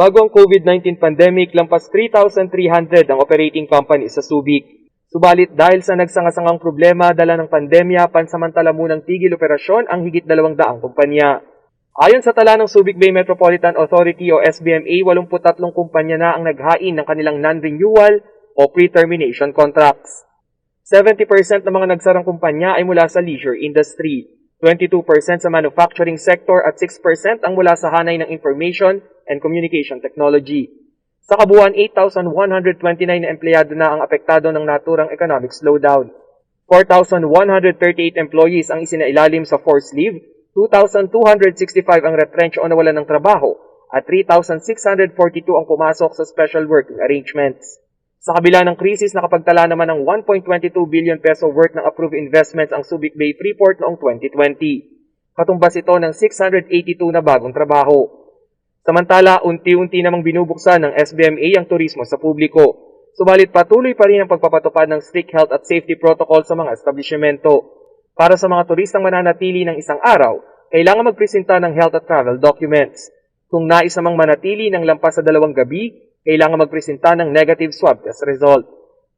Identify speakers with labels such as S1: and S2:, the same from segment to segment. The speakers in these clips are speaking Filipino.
S1: Bago ang COVID-19 pandemic, lampas 3,300 ang operating company sa Subic. Subalit dahil sa nagsangasangang problema dala ng pandemya, pansamantala munang tigil operasyon ang higit 200 kumpanya. Ayon sa tala ng Subic Bay Metropolitan Authority o SBMA, 83 kumpanya na ang naghain ng kanilang non-renewal o pre-termination contracts. 70% ng mga nagsarang kumpanya ay mula sa leisure industry, 22% sa manufacturing sector at 6% ang mula sa hanay ng information and communication technology. Sa kabuuan, 8,129 na empleyado na ang apektado ng naturang economic slowdown. 4,138 employees ang isinailalim sa forced leave, 2,265 ang retrench o nawalan ng trabaho, at 3,642 ang pumasok sa special working arrangements. Sa kabila ng krisis, nakapagtala naman ng 1.22 billion peso worth ng approved investments ang Subic Bay Freeport noong 2020. Katumbas ito ng 682 na bagong trabaho. Samantala, unti-unti namang binubuksan ng SBMA ang turismo sa publiko. Subalit patuloy pa rin ang pagpapatupad ng strict health at safety protocol sa mga establishmento. Para sa mga turistang mananatili ng isang araw, kailangan magpresenta ng health at travel documents. Kung nais namang manatili ng lampas sa 2 gabi, kailangan magpresenta ng negative swab test result.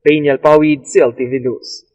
S1: Rainiel Pawid, CLTV News.